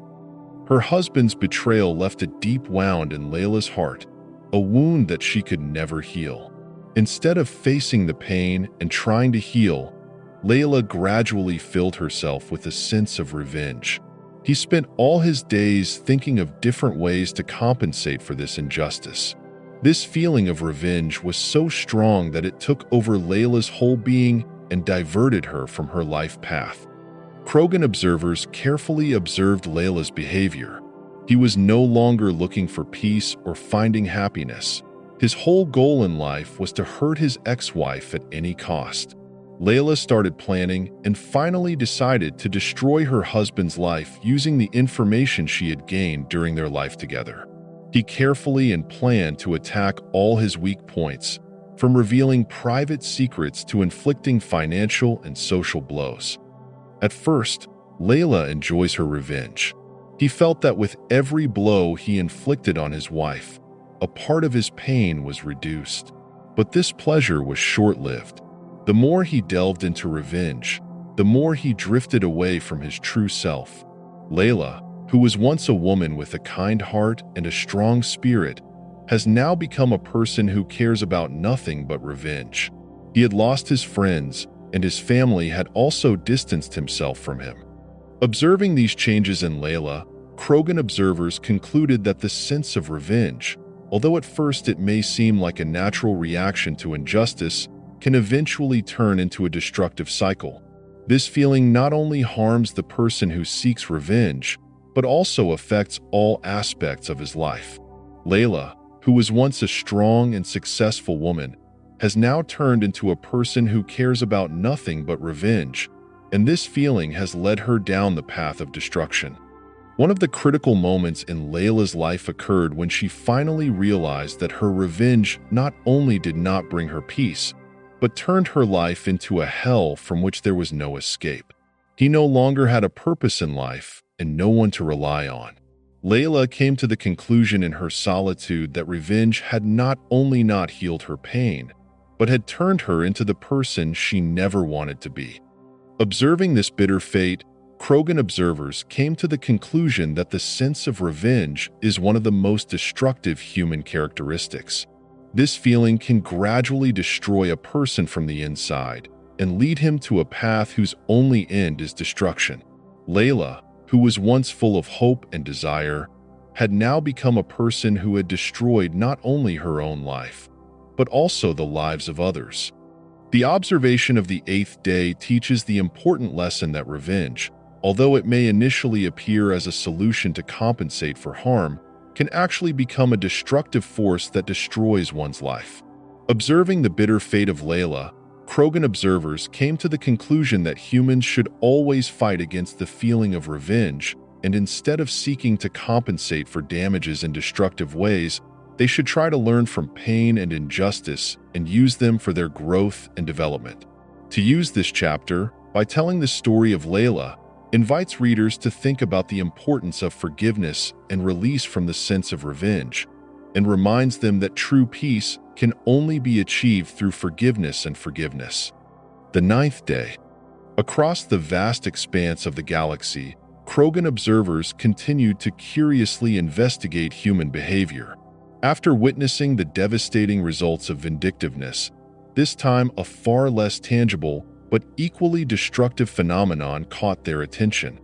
Her husband's betrayal left a deep wound in Layla's heart, a wound that she could never heal. Instead of facing the pain and trying to heal, Layla gradually filled herself with a sense of revenge. He spent all his days thinking of different ways to compensate for this injustice. This feeling of revenge was so strong that it took over Layla's whole being and diverted her from her life path. Krogan observers carefully observed Layla's behavior. He was no longer looking for peace or finding happiness. His whole goal in life was to hurt his ex-wife at any cost. Layla started planning and finally decided to destroy her husband's life using the information she had gained during their life together. He carefully and planned to attack all his weak points, from revealing private secrets to inflicting financial and social blows. At first, Layla enjoys her revenge. He felt that with every blow he inflicted on his wife, a part of his pain was reduced. But this pleasure was short-lived. The more he delved into revenge, the more he drifted away from his true self. Layla, who was once a woman with a kind heart and a strong spirit, has now become a person who cares about nothing but revenge. He had lost his friends, and his family had also distanced himself from him. Observing these changes in Layla, Krogan observers concluded that the sense of revenge, although at first it may seem like a natural reaction to injustice, can eventually turn into a destructive cycle. This feeling not only harms the person who seeks revenge, but also affects all aspects of his life. Layla, who was once a strong and successful woman, has now turned into a person who cares about nothing but revenge, and this feeling has led her down the path of destruction. One of the critical moments in Layla's life occurred when she finally realized that her revenge not only did not bring her peace, but turned her life into a hell from which there was no escape. He no longer had a purpose in life and no one to rely on. Layla came to the conclusion in her solitude that revenge had not only not healed her pain, but had turned her into the person she never wanted to be. Observing this bitter fate, Krogan observers came to the conclusion that the sense of revenge is one of the most destructive human characteristics. This feeling can gradually destroy a person from the inside and lead him to a path whose only end is destruction. Layla, who was once full of hope and desire, had now become a person who had destroyed not only her own life, but also the lives of others. The observation of the 8th day teaches the important lesson that revenge, although it may initially appear as a solution to compensate for harm, can actually become a destructive force that destroys one's life. Observing the bitter fate of Layla, Krogan observers came to the conclusion that humans should always fight against the feeling of revenge, and instead of seeking to compensate for damages in destructive ways, they should try to learn from pain and injustice and use them for their growth and development. To use this chapter, by telling the story of Layla, invites readers to think about the importance of forgiveness and release from the sense of revenge, and reminds them that true peace can only be achieved through forgiveness and forgiveness. The 9th day. Across the vast expanse of the galaxy, Krogan observers continued to curiously investigate human behavior. After witnessing the devastating results of vindictiveness, this time a far less tangible but equally destructive phenomenon caught their attention: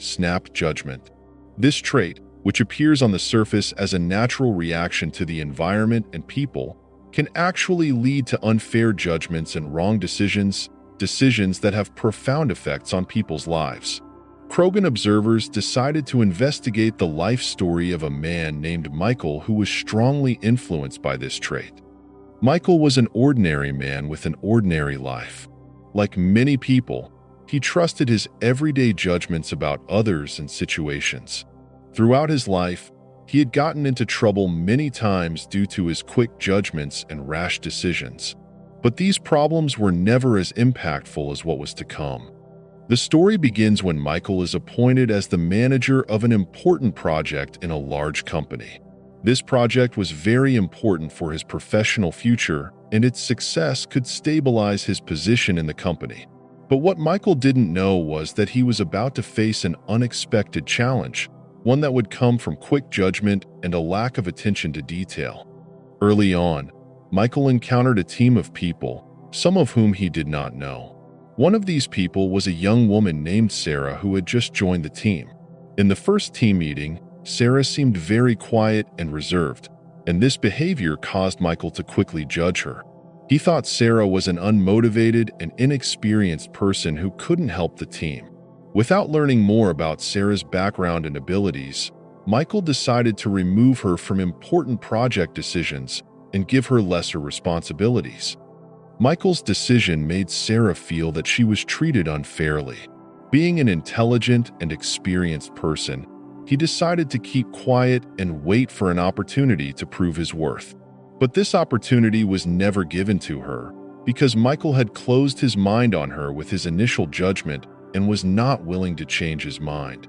snap judgment. This trait, which appears on the surface as a natural reaction to the environment and people, can actually lead to unfair judgments and wrong decisions that have profound effects on people's lives. Krogan observers decided to investigate the life story of a man named Michael who was strongly influenced by this trait. Michael was an ordinary man with an ordinary life. Like many people, he trusted his everyday judgments about others and situations. Throughout his life, he had gotten into trouble many times due to his quick judgments and rash decisions. But these problems were never as impactful as what was to come. The story begins when Michael is appointed as the manager of an important project in a large company. This project was very important for his professional future, and its success could stabilize his position in the company. But what Michael didn't know was that he was about to face an unexpected challenge, one that would come from quick judgment and a lack of attention to detail. Early on, Michael encountered a team of people, some of whom he did not know. One of these people was a young woman named Sarah who had just joined the team. In the first team meeting, Sarah seemed very quiet and reserved, and this behavior caused Michael to quickly judge her. He thought Sarah was an unmotivated and inexperienced person who couldn't help the team. Without learning more about Sarah's background and abilities, Michael decided to remove her from important project decisions and give her lesser responsibilities. Michael's decision made Sarah feel that she was treated unfairly. Being an intelligent and experienced person, he decided to keep quiet and wait for an opportunity to prove his worth. But this opportunity was never given to her because Michael had closed his mind on her with his initial judgment and was not willing to change his mind.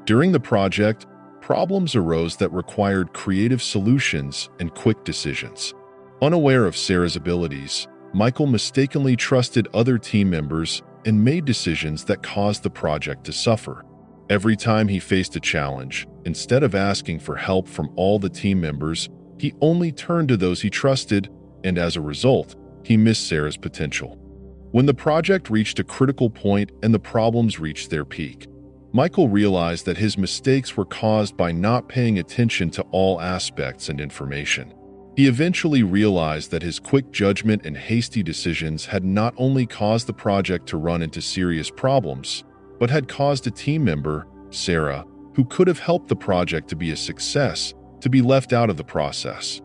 During the project, problems arose that required creative solutions and quick decisions. Unaware of Sarah's abilities, Michael mistakenly trusted other team members and made decisions that caused the project to suffer. Every time he faced a challenge, instead of asking for help from all the team members, he only turned to those he trusted, and as a result, he missed Sarah's potential. When the project reached a critical point and the problems reached their peak, Michael realized that his mistakes were caused by not paying attention to all aspects and information. He eventually realized that his quick judgment and hasty decisions had not only caused the project to run into serious problems, but had caused a team member, Sarah, who could have helped the project to be a success, to be left out of the process.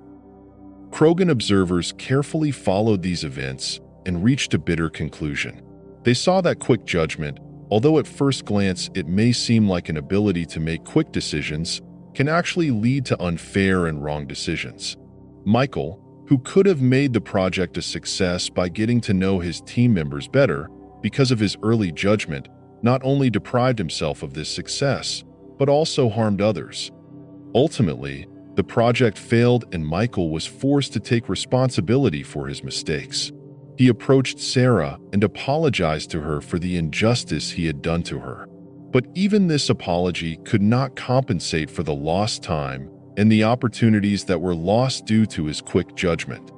Krogan observers carefully followed these events and reached a bitter conclusion. They saw that quick judgment, although at first glance it may seem like an ability to make quick decisions, can actually lead to unfair and wrong decisions. Michael, who could have made the project a success by getting to know his team members better because of his early judgment, not only deprived himself of this success, but also harmed others. Ultimately, the project failed and Michael was forced to take responsibility for his mistakes. He approached Sarah and apologized to her for the injustice he had done to her. But even this apology could not compensate for the lost time and the opportunities that were lost due to his quick judgment.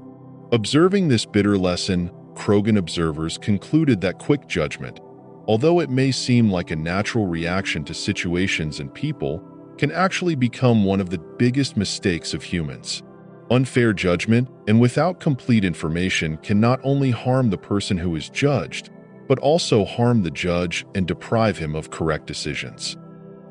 Observing this bitter lesson, Krogan observers concluded that quick judgment, although it may seem like a natural reaction to situations and people, can actually become one of the biggest mistakes of humans. Unfair judgment and without complete information can not only harm the person who is judged, but also harm the judge and deprive him of correct decisions.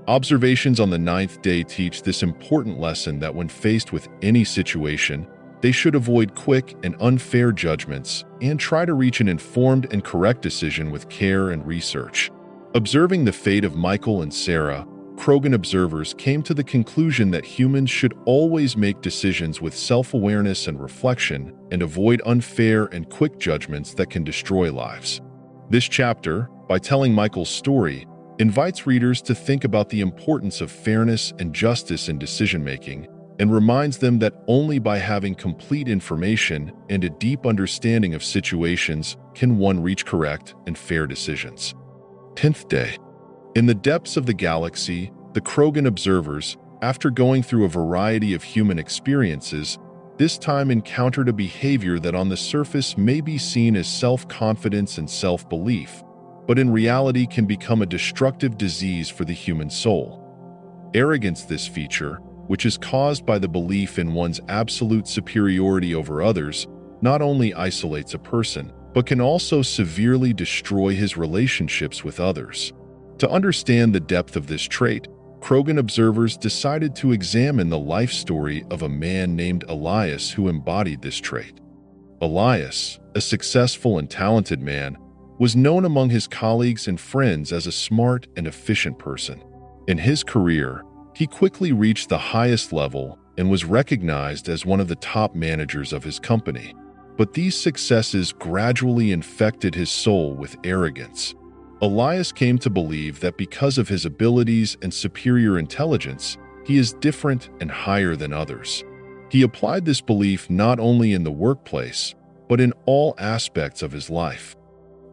Observations on the 9th day teach this important lesson that when faced with any situation, they should avoid quick and unfair judgments and try to reach an informed and correct decision with care and research. Observing the fate of Michael and Sarah, Krogan observers came to the conclusion that humans should always make decisions with self-awareness and reflection and avoid unfair and quick judgments that can destroy lives. This chapter, by telling Michael's story, invites readers to think about the importance of fairness and justice in decision-making and reminds them that only by having complete information and a deep understanding of situations can one reach correct and fair decisions. 10th day. In the depths of the galaxy, the Krogan observers, after going through a variety of human experiences, this time encountered a behavior that on the surface may be seen as self-confidence and self-belief, but in reality can become a destructive disease for the human soul. Arrogance, this feature, which is caused by the belief in one's absolute superiority over others, not only isolates a person, but can also severely destroy his relationships with others. To understand the depth of this trait, Krogan observers decided to examine the life story of a man named Elias who embodied this trait. Elias, a successful and talented man, was known among his colleagues and friends as a smart and efficient person. In his career, he quickly reached the highest level and was recognized as one of the top managers of his company. But these successes gradually infected his soul with arrogance. Elias came to believe that because of his abilities and superior intelligence, he is different and higher than others. He applied this belief not only in the workplace, but in all aspects of his life.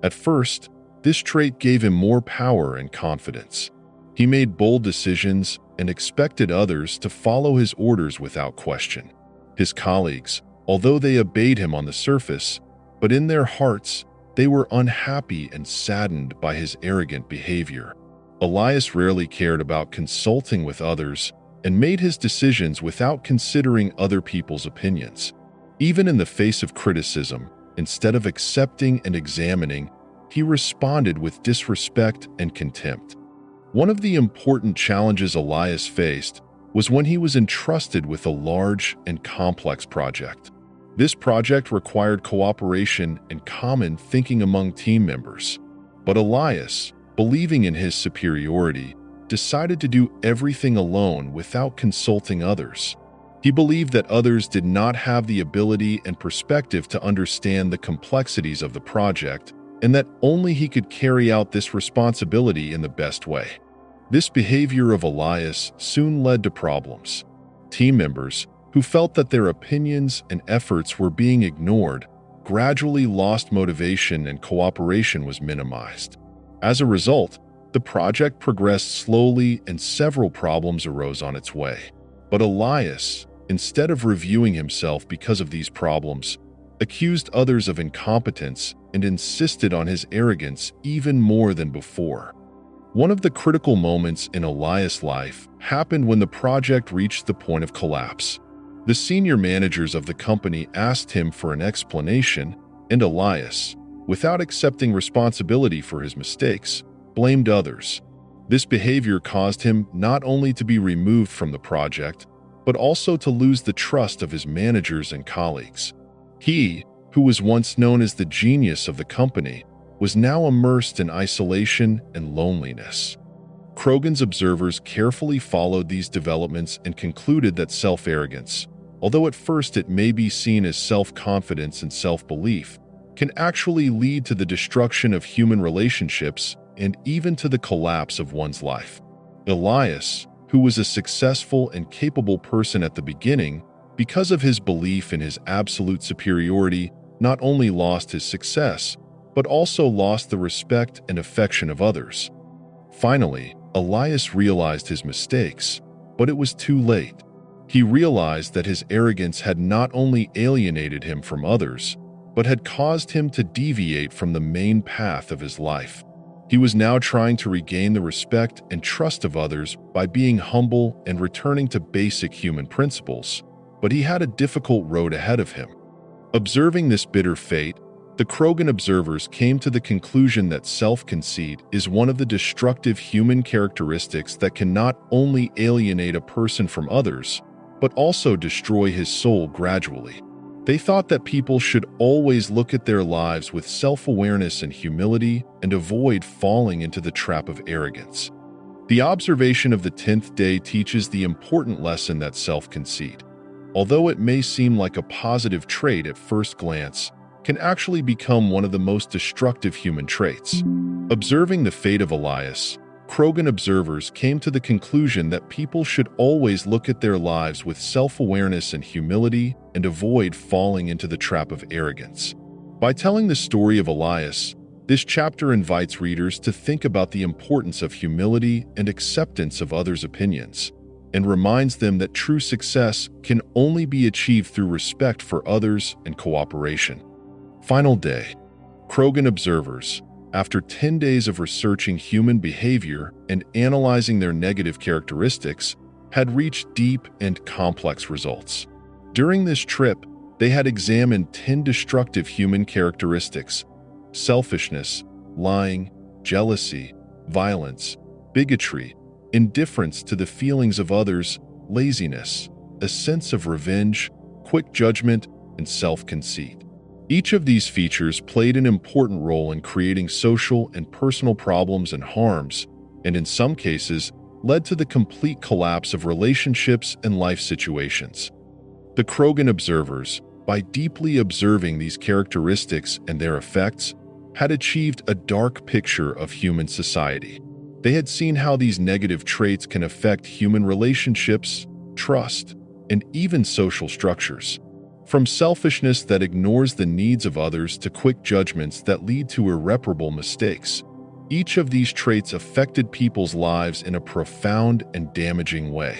At first, this trait gave him more power and confidence. He made bold decisions and expected others to follow his orders without question. His colleagues, although they obeyed him on the surface, but in their hearts, they were unhappy and saddened by his arrogant behavior. Elias rarely cared about consulting with others and made his decisions without considering other people's opinions. Even in the face of criticism, instead of accepting and examining, he responded with disrespect and contempt. One of the important challenges Elias faced was when he was entrusted with a large and complex project. This project required cooperation and common thinking among team members. But Elias, believing in his superiority, decided to do everything alone without consulting others. He believed that others did not have the ability and perspective to understand the complexities of the project, and that only he could carry out this responsibility in the best way. This behavior of Elias soon led to problems. Team members, who felt that their opinions and efforts were being ignored, gradually lost motivation and cooperation was minimized. As a result, the project progressed slowly and several problems arose on its way. But Elias, instead of reviewing himself because of these problems, accused others of incompetence and insisted on his arrogance even more than before. One of the critical moments in Elias' life happened when the project reached the point of collapse. The senior managers of the company asked him for an explanation, and Elias, without accepting responsibility for his mistakes, blamed others. This behavior caused him not only to be removed from the project, but also to lose the trust of his managers and colleagues. He, who was once known as the genius of the company, was now immersed in isolation and loneliness. Krogan's observers carefully followed these developments and concluded that self-arrogance, although at first it may be seen as self-confidence and self-belief, can actually lead to the destruction of human relationships and even to the collapse of one's life. Elias, who was a successful and capable person at the beginning, because of his belief in his absolute superiority, not only lost his success, but also lost the respect and affection of others. Finally, Elias realized his mistakes, but it was too late. He realized that his arrogance had not only alienated him from others, but had caused him to deviate from the main path of his life. He was now trying to regain the respect and trust of others by being humble and returning to basic human principles, but he had a difficult road ahead of him. Observing this bitter fate, the Krogan observers came to the conclusion that self-conceit is one of the destructive human characteristics that can not only alienate a person from others, but also destroy his soul gradually. They thought that people should always look at their lives with self-awareness and humility and avoid falling into the trap of arrogance. The observation of the 10th day teaches the important lesson that self-conceit, although it may seem like a positive trait at first glance, can actually become one of the most destructive human traits. Observing the fate of Elias, Krogan observers came to the conclusion that people should always look at their lives with self-awareness and humility and avoid falling into the trap of arrogance. By telling the story of Elias, this chapter invites readers to think about the importance of humility and acceptance of others' opinions, and reminds them that true success can only be achieved through respect for others and cooperation. Final day. Krogan observers, after 10 days of researching human behavior and analyzing their negative characteristics, had reached deep and complex results. During this trip, they had examined 10 destructive human characteristics: selfishness, lying, jealousy, violence, bigotry, indifference to the feelings of others, laziness, a sense of revenge, quick judgment, and self-conceit. Each of these features played an important role in creating social and personal problems and harms, and in some cases, led to the complete collapse of relationships and life situations. The Krogan observers, by deeply observing these characteristics and their effects, had achieved a dark picture of human society. They had seen how these negative traits can affect human relationships, trust, and even social structures. From selfishness that ignores the needs of others to quick judgments that lead to irreparable mistakes, each of these traits affected people's lives in a profound and damaging way.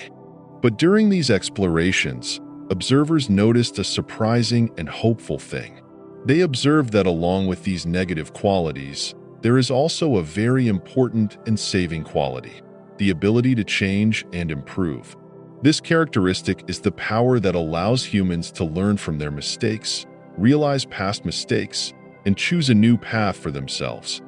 But during these explorations, observers noticed a surprising and hopeful thing. They observed that along with these negative qualities, there is also a very important and saving quality: the ability to change and improve. This characteristic is the power that allows humans to learn from their mistakes, realize past mistakes, and choose a new path for themselves.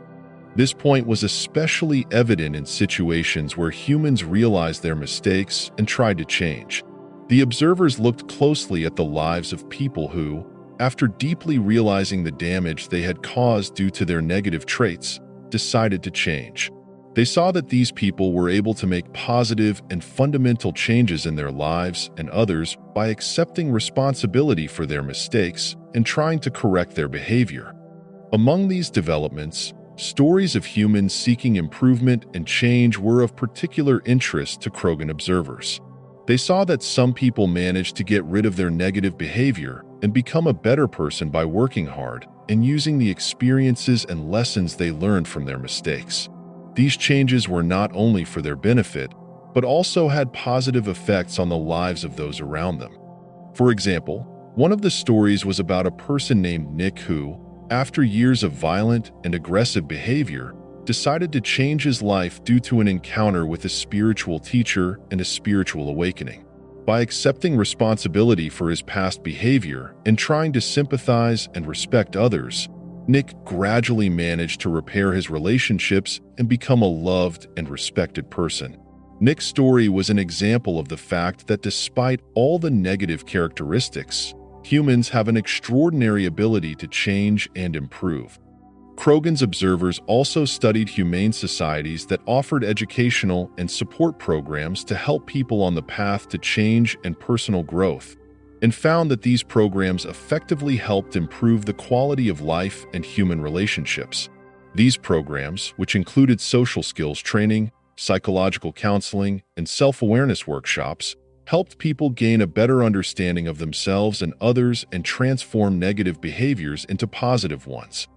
This point was especially evident in situations where humans realized their mistakes and tried to change. The observers looked closely at the lives of people who, after deeply realizing the damage they had caused due to their negative traits, decided to change. They saw that these people were able to make positive and fundamental changes in their lives and others by accepting responsibility for their mistakes and trying to correct their behavior. Among these developments, stories of humans seeking improvement and change were of particular interest to Krogan observers. They saw that some people managed to get rid of their negative behavior and become a better person by working hard and using the experiences and lessons they learned from their mistakes. These changes were not only for their benefit, but also had positive effects on the lives of those around them. For example, one of the stories was about a person named Nick who, after years of violent and aggressive behavior, decided to change his life due to an encounter with a spiritual teacher and a spiritual awakening. By accepting responsibility for his past behavior and trying to sympathize and respect others, Nick gradually managed to repair his relationships and become a loved and respected person. Nick's story was an example of the fact that despite all the negative characteristics, humans have an extraordinary ability to change and improve. Krogan's observers also studied humane societies that offered educational and support programs to help people on the path to change and personal growth, and found that these programs effectively helped improve the quality of life and human relationships. These programs, which included social skills training, psychological counseling, and self-awareness workshops, helped people gain a better understanding of themselves and others and transform negative behaviors into positive ones.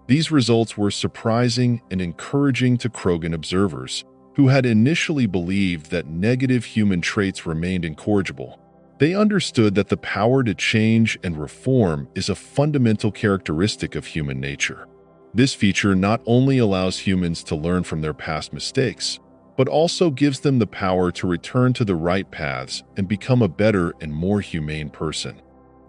These results were surprising and encouraging to Krogan observers, who had initially believed that negative human traits remained incorrigible. They understood that the power to change and reform is a fundamental characteristic of human nature. This feature not only allows humans to learn from their past mistakes, but also gives them the power to return to the right paths and become a better and more humane person.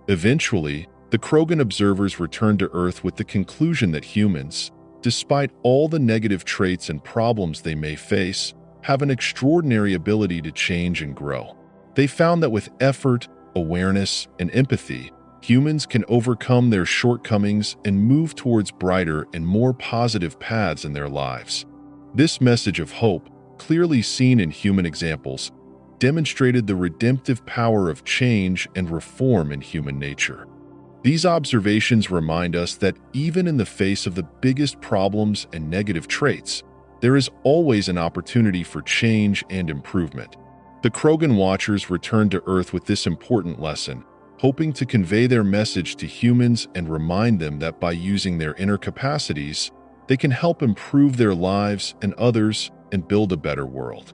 Eventually, the Krogan observers returned to Earth with the conclusion that humans, despite all the negative traits and problems they may face, have an extraordinary ability to change and grow. They found that with effort, awareness, and empathy, humans can overcome their shortcomings and move towards brighter and more positive paths in their lives. This message of hope, clearly seen in human examples, demonstrated the redemptive power of change and reform in human nature. These observations remind us that even in the face of the biggest problems and negative traits, there is always an opportunity for change and improvement. The Krogan Watchers returned to Earth with this important lesson, hoping to convey their message to humans and remind them that by using their inner capacities, they can help improve their lives and others and build a better world.